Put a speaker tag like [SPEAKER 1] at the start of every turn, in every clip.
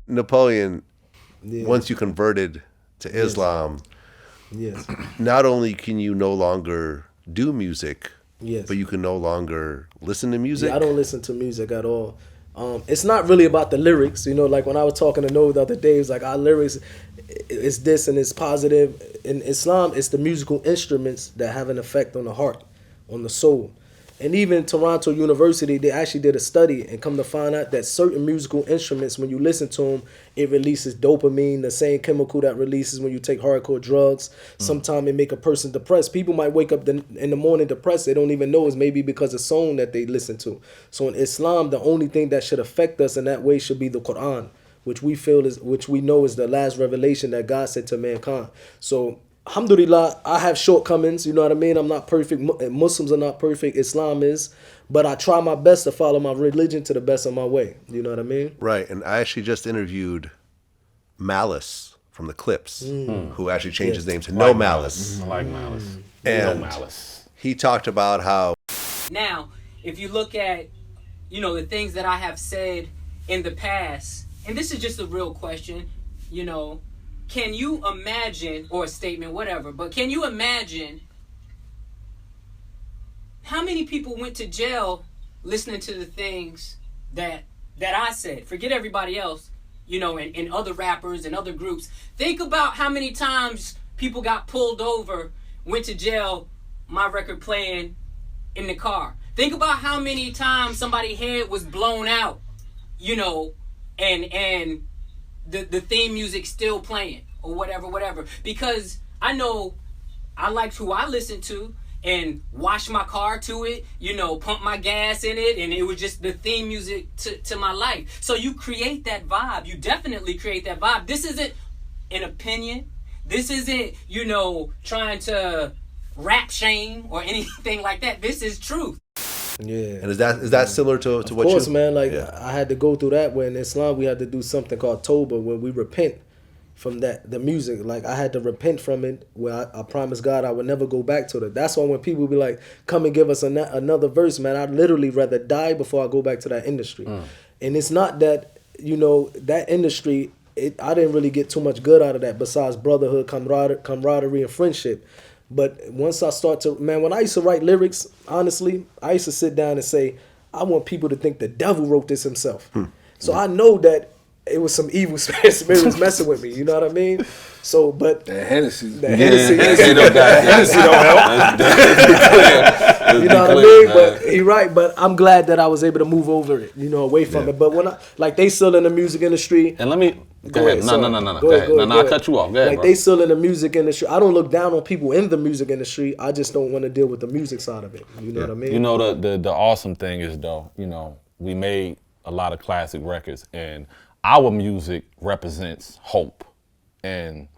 [SPEAKER 1] Napoleon, once you converted to Islam,
[SPEAKER 2] Yes.
[SPEAKER 1] not only can you no longer do music,
[SPEAKER 2] Yes.
[SPEAKER 1] but you can no longer listen to music.
[SPEAKER 2] Yeah, I don't listen to music at all. It's not really about the lyrics, you know. Like when I was talking to Noah the other day, it's like our lyrics, it's this and it's positive. In Islam, it's the musical instruments that have an effect on the heart, on the soul. And even Toronto University, they actually did a study and come to find out that certain musical instruments, when you listen to them, it releases dopamine, the same chemical that releases when you take hardcore drugs. Sometimes it make a person depressed. People might wake up in the morning depressed. They don't even know it's maybe because of song that they listen to. So in Islam, the only thing that should affect us in that way should be the Quran, which we know is the last revelation that God said to mankind. So alhamdulillah, I have shortcomings, you know what I mean? I'm not perfect. Muslims are not perfect. Islam is. But I try my best to follow my religion to the best of my way. You know what I mean?
[SPEAKER 1] Right. And I actually just interviewed Malice from the Clips, who actually changed his name to No Malice.
[SPEAKER 3] I like Malice.
[SPEAKER 1] And
[SPEAKER 3] No Malice.
[SPEAKER 1] he talked about how...
[SPEAKER 4] Now, if you look at, you know, the things that I have said in the past, and this is just a real question, you know, can you imagine, or a statement, whatever, but can you imagine how many people went to jail listening to the things that I said? Forget everybody else, you know, and other rappers and other groups. Think about how many times people got pulled over, went to jail, my record playing in the car. Think about how many times somebody's head was blown out, you know, and the theme music still playing or whatever, because I know I liked who I listened to and wash my car to it, you know, pump my gas in it, and it was just the theme music to my life. So you create that vibe. You definitely create that vibe. This isn't an opinion. This isn't, you know, trying to rap shame or anything like that. This is truth.
[SPEAKER 2] Yeah.
[SPEAKER 1] And is that similar to what you...
[SPEAKER 2] Of course, man. Like,
[SPEAKER 1] Yeah.
[SPEAKER 2] I had to go through that where in Islam we had to do something called Toba, where we repent from the music. Like, I had to repent from it, where I promised God I would never go back to it. That's why when people be like, come and give us another verse, man, I'd literally rather die before I go back to that industry. And it's not that, you know, that industry, I didn't really get too much good out of that besides brotherhood, camaraderie, and friendship. But once I start to, man, when I used to write lyrics, honestly, I used to sit down and say, I want people to think the devil wrote this himself. So I know that it was some evil spirits messing with me, you know what I mean? So, but...
[SPEAKER 5] The Hennessy.
[SPEAKER 2] Hennessy
[SPEAKER 3] don't help.
[SPEAKER 2] You know what I mean? But he right, but I'm glad that I was able to move over it, you know, away from it. But when they still in the music industry...
[SPEAKER 3] And let me... Go ahead. No. Go ahead. I cut you off. Go ahead,
[SPEAKER 2] like,
[SPEAKER 3] bro.
[SPEAKER 2] they still in the music industry. I don't look down on people in the music industry. I just don't want to deal with the music side of it. You know what I mean?
[SPEAKER 3] You know, the awesome thing is, though, you know, we made a lot of classic records, and our music represents hope and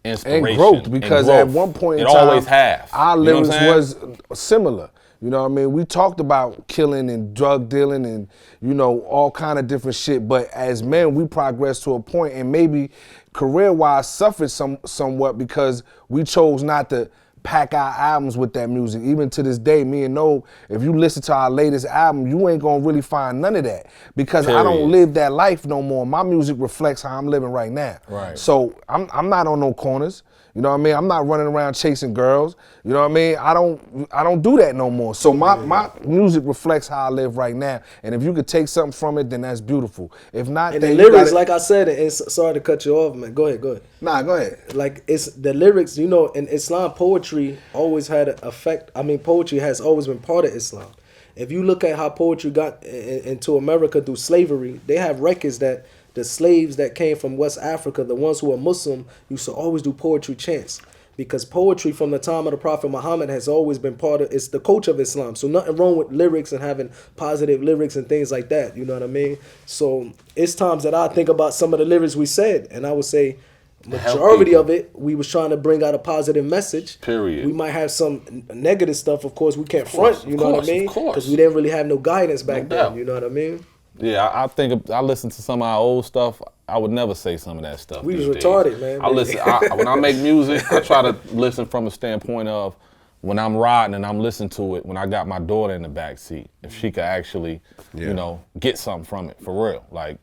[SPEAKER 3] inspiration
[SPEAKER 5] And growth, because at one point in
[SPEAKER 3] it
[SPEAKER 5] time,
[SPEAKER 3] always have.
[SPEAKER 5] our
[SPEAKER 3] You know what
[SPEAKER 5] lyrics
[SPEAKER 3] I'm
[SPEAKER 5] was similar. You know what I mean? We talked about killing and drug dealing and, you know, all kind of different shit. But as men, we progressed to a point and maybe career-wise suffered somewhat because we chose not to pack our albums with that music. Even to this day, me and No, if you listen to our latest album, you ain't gonna really find none of that because I don't live that life no more. My music reflects how I'm living right now.
[SPEAKER 3] Right.
[SPEAKER 5] So I'm not on no corners. You know what I mean? I'm not running around chasing girls. You know what I mean? I don't do that no more. So my music reflects how I live right now. And if you could take something from it, then that's beautiful. If not,
[SPEAKER 2] And
[SPEAKER 5] then
[SPEAKER 2] the
[SPEAKER 5] you
[SPEAKER 2] lyrics,
[SPEAKER 5] gotta,
[SPEAKER 2] like I said, and sorry to cut you off, man. Go ahead.
[SPEAKER 5] Nah, go ahead.
[SPEAKER 2] Like, it's the lyrics, you know, in Islam, poetry always had an effect. I mean, poetry has always been part of Islam. If you look at how poetry got into America through slavery, they have records that the slaves that came from West Africa, the ones who were Muslim, used to always do poetry chants. Because poetry from the time of the Prophet Muhammad has always been it's the culture of Islam. So nothing wrong with lyrics and having positive lyrics and things like that. You know what I mean? So it's times that I think about some of the lyrics we said, and I would say majority of it, we was trying to bring out a positive message.
[SPEAKER 3] Period.
[SPEAKER 2] We might have some negative stuff, of course, we can't front, you know what I mean?
[SPEAKER 3] Of course.
[SPEAKER 2] Because we didn't really have no guidance back
[SPEAKER 3] No doubt.
[SPEAKER 2] then, you know what I mean?
[SPEAKER 3] Yeah, I think I listen to some of our old stuff. I would never say some of that stuff.
[SPEAKER 2] We
[SPEAKER 3] these
[SPEAKER 2] was
[SPEAKER 3] days.
[SPEAKER 2] retarded, man.
[SPEAKER 3] I listen when I make music. I try to listen from a standpoint of when I'm riding and I'm listening to it, when I got my daughter in the back seat, if she could actually, you know, get something from it, for real. Like,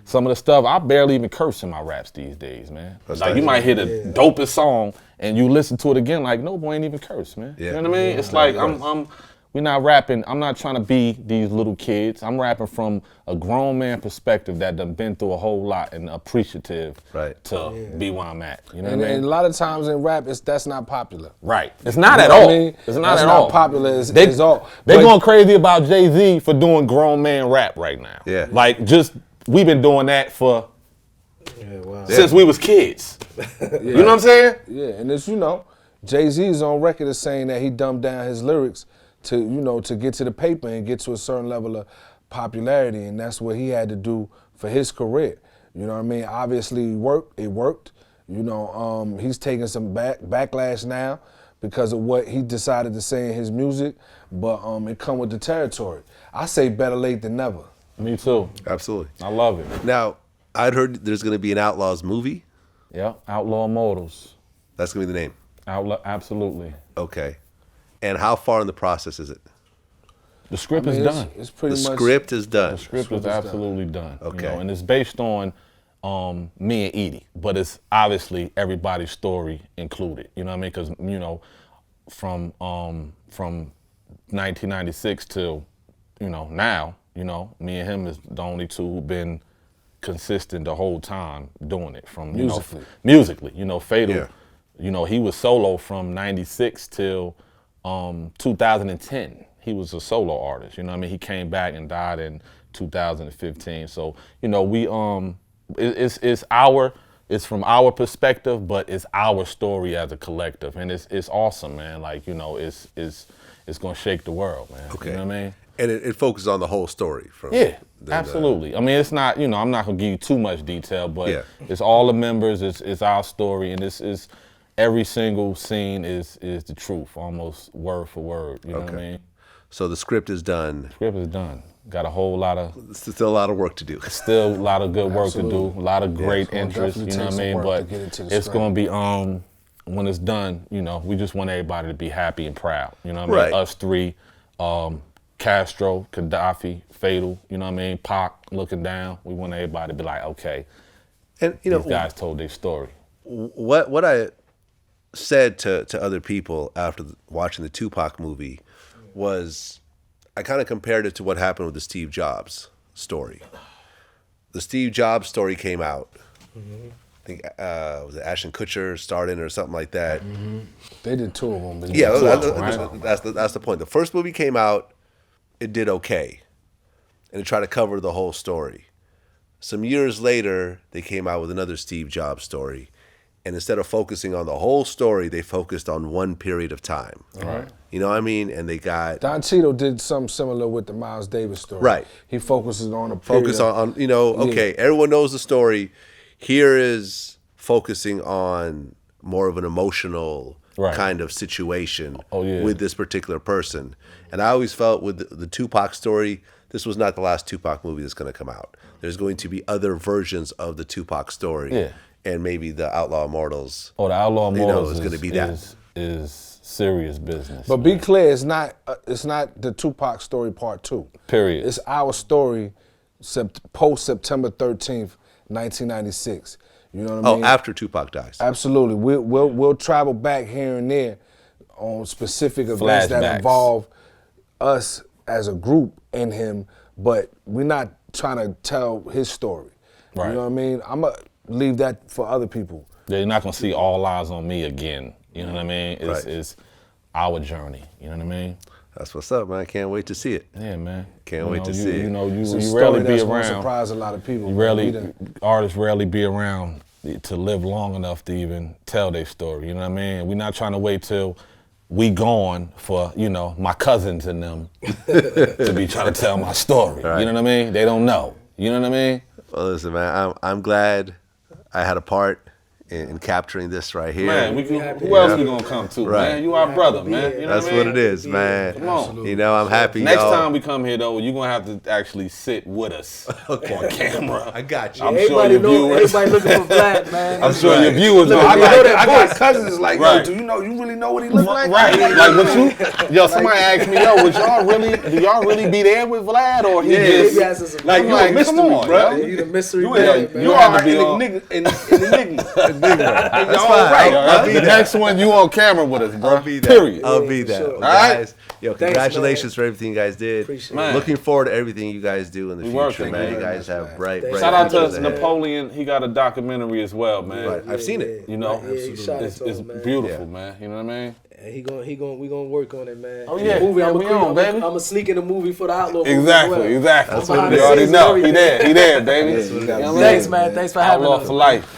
[SPEAKER 3] some of the stuff, I barely even curse in my raps these days, man. Like, you might hear the dopest song and you listen to it again, like, no boy ain't even curse, man. You know what I mean? It's like, we're not rapping, I'm not trying to be these little kids. I'm rapping from a grown man perspective that done been through a whole lot and appreciative to be where I'm at. You know what I mean?
[SPEAKER 5] And a lot of times in rap, that's not popular.
[SPEAKER 3] Right. It's not at all. It's not at all.
[SPEAKER 5] Popular.
[SPEAKER 3] They're going crazy about Jay-Z for doing grown man rap right now.
[SPEAKER 1] Yeah.
[SPEAKER 3] Like, just, we've been doing that for, since we was kids. You know what I'm saying?
[SPEAKER 5] Yeah, and it's, you know, Jay-Z is on record as saying that he dumbed down his lyrics to, you know, to get to the paper and get to a certain level of popularity, and that's what he had to do for his career. You know what I mean? Obviously, it worked. You know, he's taking some backlash now because of what he decided to say in his music, but it come with the territory. I say better late than never.
[SPEAKER 3] Me too.
[SPEAKER 1] Absolutely.
[SPEAKER 3] I love it.
[SPEAKER 1] Now, I'd heard there's going to be an Outlawz movie.
[SPEAKER 3] Yeah, Outlaw Immortals.
[SPEAKER 1] That's going to be the name.
[SPEAKER 3] Absolutely.
[SPEAKER 1] Okay. And how far in the process is it?
[SPEAKER 3] The script is done.
[SPEAKER 5] It's pretty
[SPEAKER 1] The
[SPEAKER 5] much.
[SPEAKER 1] script is done.
[SPEAKER 3] The script is absolutely done.
[SPEAKER 1] Okay.
[SPEAKER 3] You know, and it's based on me and E.D.I, but it's obviously everybody's story included. You know what I mean? Because, you know, from 1996 till, you know, now, you know, me and him is the only two who've been consistent the whole time doing it. From, you musically, you know, Fatal, you know, he was solo from 96 till 2010. He was a solo artist, you know what I mean? He came back and died in 2015. So, you know, we it's from our perspective, but it's our story as a collective, and it's awesome, man. Like, you know, it's gonna shake the world, man.
[SPEAKER 1] Okay.
[SPEAKER 3] You know what I mean?
[SPEAKER 1] And it focuses on the whole story. From
[SPEAKER 3] Absolutely. I mean, it's not, you know, I'm not gonna give you too much detail, but it's all the members, it's our story, and this is every single scene is the truth, almost word for word. You know what I mean?
[SPEAKER 1] So the script is done.
[SPEAKER 3] The script is done. Got a whole lot of...
[SPEAKER 1] Still a lot of work to do.
[SPEAKER 3] Still a lot of good work to do. A lot of great interest, you know what I mean? But it's going to be, when it's done, you know, we just want everybody to be happy and proud. You know what I mean? Us three, Castro, Gaddafi, Fatal, you know what I mean? Pac looking down. We want everybody to be like, okay,
[SPEAKER 1] and you know,
[SPEAKER 3] these guys told their story.
[SPEAKER 1] What I said to other people after watching the Tupac movie was, I kind of compared it to what happened with the Steve Jobs story. The Steve Jobs story came out. I think was it Ashton Kutcher starred in it or something like that.
[SPEAKER 5] They did two of them.
[SPEAKER 1] That's the point. The first movie came out, it did okay, and it tried to cover the whole story. Some years later, they came out with another Steve Jobs story, and instead of focusing on the whole story, they focused on one period of time.
[SPEAKER 3] Right.
[SPEAKER 1] You know what I mean? And they got...
[SPEAKER 5] Don Cheadle did something similar with the Miles Davis story.
[SPEAKER 1] Right.
[SPEAKER 5] He focuses on a period.
[SPEAKER 1] Focus on, you know, okay, everyone knows the story. Here is focusing on more of an emotional kind of situation with this particular person. And I always felt with the Tupac story, this was not the last Tupac movie that's going to come out. There's going to be other versions of the Tupac story.
[SPEAKER 3] Yeah.
[SPEAKER 1] And maybe the Outlaw Immortals.
[SPEAKER 3] Oh, the Outlaw Immortals
[SPEAKER 1] is going to be that.
[SPEAKER 3] Is serious business.
[SPEAKER 5] But be clear, it's not the Tupac story part 2.
[SPEAKER 3] Period.
[SPEAKER 5] It's our story post September 13th, 1996. You know what I mean?
[SPEAKER 1] Oh, after Tupac dies.
[SPEAKER 5] Absolutely. We'll travel back here and there on specific events that involve us as a group and him, but we're not trying to tell his story.
[SPEAKER 3] Right.
[SPEAKER 5] You know what I mean? I'm going to leave that for other people.
[SPEAKER 3] You're not going to see All Eyes on Me again. You know what I mean? It's our journey. You know what I mean?
[SPEAKER 1] That's what's up, man. I can't wait to see it.
[SPEAKER 3] Yeah, man.
[SPEAKER 1] Can't wait to see it.
[SPEAKER 3] You know, you
[SPEAKER 5] It's a
[SPEAKER 3] rarely
[SPEAKER 5] story
[SPEAKER 3] be
[SPEAKER 5] that's gonna
[SPEAKER 3] around.
[SPEAKER 5] surprise a lot of people.
[SPEAKER 3] Artists rarely be around to live long enough to even tell their story. You know what I mean? We're not trying to wait till we gone for, you know, my cousins and them to be trying to tell my story.
[SPEAKER 1] Right.
[SPEAKER 3] You know what I mean? They don't know. You know what I mean?
[SPEAKER 1] Well, listen, man, I'm glad I had a part in capturing this right here.
[SPEAKER 3] Man, who else we gonna come to, man? You our brother, man. You know
[SPEAKER 1] That's what it is, man.
[SPEAKER 3] Come on.
[SPEAKER 1] You know, I'm happy.
[SPEAKER 3] Next time we come here, though, you're gonna have to actually sit with us on camera.
[SPEAKER 1] I got you.
[SPEAKER 3] I'm sure your viewers.
[SPEAKER 2] Everybody looking for Vlad, man.
[SPEAKER 3] I'm sure your viewers know.
[SPEAKER 5] I got cousins like, yo, do you really know what he look like?
[SPEAKER 3] Right. Like, what you, somebody asked me, do y'all really be there with Vlad, or he just,
[SPEAKER 5] like, you a mystery, bro.
[SPEAKER 2] You the mystery
[SPEAKER 5] You
[SPEAKER 2] man.
[SPEAKER 5] are an enigma.
[SPEAKER 1] That's fine.
[SPEAKER 3] Right. The next one, you on camera with us, bro.
[SPEAKER 1] I'll be that.
[SPEAKER 3] Period.
[SPEAKER 1] I'll be that.
[SPEAKER 2] Sure.
[SPEAKER 1] Well, guys, congratulations
[SPEAKER 2] man.
[SPEAKER 1] for everything you guys did.
[SPEAKER 2] Appreciate
[SPEAKER 1] Looking forward to everything you guys do in the future, man. You guys have bright
[SPEAKER 3] Shout out
[SPEAKER 1] futures
[SPEAKER 3] to
[SPEAKER 1] ahead.
[SPEAKER 3] Napoleon. He got a documentary as well, man.
[SPEAKER 1] Right. I've seen it.
[SPEAKER 3] You know,
[SPEAKER 2] it's
[SPEAKER 3] beautiful, man. You know what I mean?
[SPEAKER 2] We gonna work on it, man.
[SPEAKER 3] Oh yeah,
[SPEAKER 2] movie,
[SPEAKER 3] we on, baby.
[SPEAKER 2] I'm gonna sneak in the movie for the Outlaw.
[SPEAKER 3] Exactly.
[SPEAKER 1] That's what
[SPEAKER 3] You already know. He there, baby.
[SPEAKER 2] Thanks, man. Thanks for having us.
[SPEAKER 3] Outlaw for life.